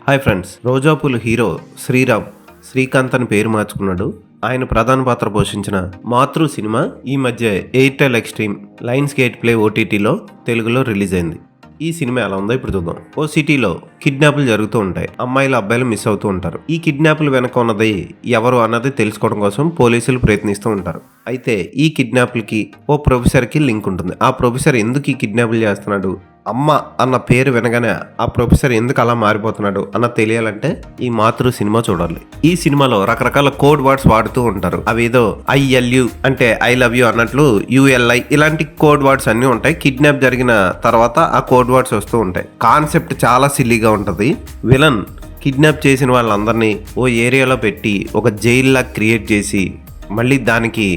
Hi friends, Rojapool hero Sriram Srikanth అని పేరు మార్చుకున్నాడు. ఆయన ప్రధాన పాత్ర పోషించిన మాతృ సినిమా ఈ మధ్య Airtel extreme lines gate play ఓటీటీలో తెలుగులో రిలీజ్ అయింది. ఈ సినిమా ఎలా ఉందో ఇప్పుడు చూద్దాం. ఓ సిటీలో కిడ్నాపులు జరుగుతూ ఉంటాయి. అమ్మాయిలు అబ్బాయిలు మిస్ అవుతూ ఉంటారు. ఈ కిడ్నాపులు వెనక ఉన్నది ఎవరు అన్నది తెలుసుకోవడం కోసం పోలీసులు ప్రయత్నిస్తూ ఉంటారు. అయితే ఈ కిడ్నాపులకి ఓ ప్రొఫెసర్కి లింక్ ఉంటుంది. ఆ ప్రొఫెసర్ ఎందుకు ఈ కిడ్నాపులు చేస్తున్నాడు, అమ్మ అన్న పేరు వినగానే ఆ ప్రొఫెసర్ ఎందుకు అలా మారిపోతున్నాడు అన్న తెలియాలంటే ఈ మాతృ సినిమా చూడాలి. ఈ సినిమాలో రకరకాల కోడ్ వర్డ్స్ వాడుతూ ఉంటారు. అవి ఏదో ఐఎల్యు అంటే ఐ లవ్ యూ అన్నట్లు యుఎల్ఐ ఇలాంటి కోడ్ వర్డ్స్ అన్ని ఉంటాయి. కిడ్నాప్ జరిగిన తర్వాత ఆ కోడ్ వర్డ్స్ వస్తూ ఉంటాయి. కాన్సెప్ట్ చాలా సిల్లీగా ఉంటుంది. విలన్ కిడ్నాప్ చేసిన వాళ్ళందరినీ ఓ ఏరియాలో పెట్టి ఒక జైల్లా క్రియేట్ చేసి మళ్ళీ దానికి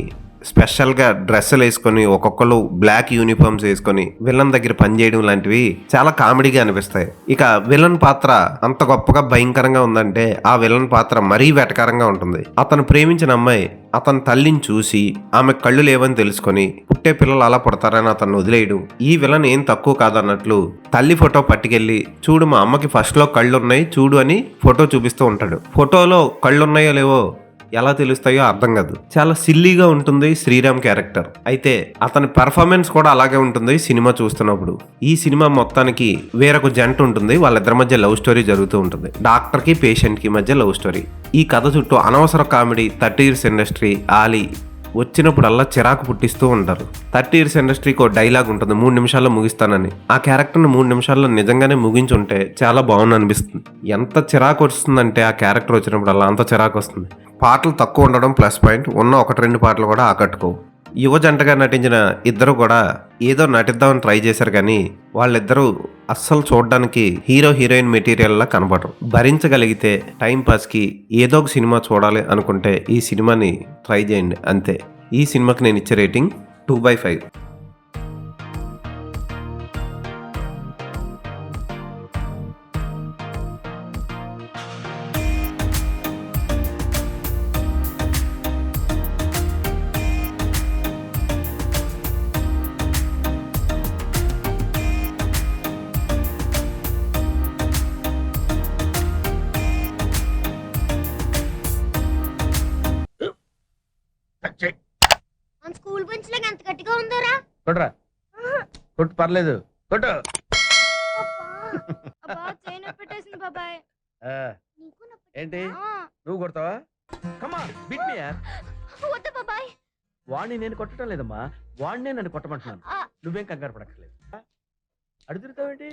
స్పెషల్గా డ్రెస్సులు వేసుకొని ఒక్కొక్కరు బ్లాక్ యూనిఫామ్స్ వేసుకొని విలన్ దగ్గర పనిచేయడం లాంటివి చాలా కామెడీగా అనిపిస్తాయి. ఇక విలన్ పాత్ర అంత గొప్పగా భయంకరంగా ఉందంటే ఆ విలన్ పాత్ర మరీ వెటకారంగా ఉంటుంది. అతను ప్రేమించిన అమ్మాయి అతని తల్లిని చూసి ఆమె కళ్ళు లేవని తెలుసుకొని పుట్టే పిల్లలు అలా పుడతారని అతను వదిలేయడం. ఈ విలన్ ఏం తక్కువ కాదన్నట్లు తల్లి ఫోటో పట్టుకెళ్ళి చూడు మా అమ్మకి ఫస్ట్ లో కళ్ళు ఉన్నాయి చూడు అని ఫోటో చూపిస్తూ ఉంటాడు. ఫోటోలో కళ్ళు ఉన్నాయో లేవో ఎలా తెలుస్తాయో అర్థం కాదు. చాలా సిల్లీగా ఉంటుంది శ్రీరామ్ క్యారెక్టర్. అయితే అతని పర్ఫార్మెన్స్ కూడా అలాగే ఉంటుంది సినిమా చూస్తున్నప్పుడు. ఈ సినిమా మొత్తానికి వేరొక జంట ఉంటుంది. వాళ్ళిద్దరి మధ్య లవ్ స్టోరీ జరుగుతూ ఉంటుంది. డాక్టర్ కి పేషెంట్ కి మధ్య లవ్ స్టోరీ. ఈ కథ చుట్టూ అనవసర కామెడీ 30 Years ఇండస్ట్రీ ఆలీ వచ్చినప్పుడల్లా చిరాకు పుట్టిస్తూ ఉంటారు. 30 Years ఇండస్ట్రీకి ఒక డైలాగ్ ఉంటుంది, 3 నిమిషాల్లో ముగిస్తానని. ఆ క్యారెక్టర్ని 3 నిమిషాల్లో నిజంగానే ముగించుంటే చాలా బాగుంది అనిపిస్తుంది. ఎంత చిరాకు వస్తుందంటే ఆ క్యారెక్టర్ వచ్చినప్పుడల్లా అంత చిరాకు వస్తుంది. పాటలు తక్కువ ఉండడం ప్లస్ పాయింట్, ఉన్న 1-2 పాటలు కూడా ఆకట్టుకోవు. యువ జంటగా నటించిన ఇద్దరు కూడా ఏదో నటిద్దామని ట్రై చేశారు కానీ వాళ్ళిద్దరూ అస్సలు చూడడానికి హీరో హీరోయిన్ మెటీరియల్లా కనపడరు. భరించగలిగితే టైంపాస్కి ఏదో ఒక సినిమా చూడాలి అనుకుంటే ఈ సినిమాని ట్రై చేయండి అంతే. ఈ సినిమాకి నేను ఇచ్చే రేటింగ్ 2/5. మన స్కూల్ బెంచ్ లాగా ఎంత గట్టిగా ఉందోరా. కొట్రా కొట్టు, పర్లేదు కొట్టు. అబ్బా చైన్ పెట్టేసింది బాబాయ్. ఆ, నీకు నొప్పి. ఏంటి ఆ, నువ్వు కొడతావా? కమా బిట్ మీ యార్. వద్దు బాబాయ్. వాడిని నేను కొట్టడం లేదమ్మా, వాడినే నన్ను కొట్టమంటున్నాను. ఆ, నువ్వేం కంగారు పడక్కర్లేదు. అడుగుతావేంటి?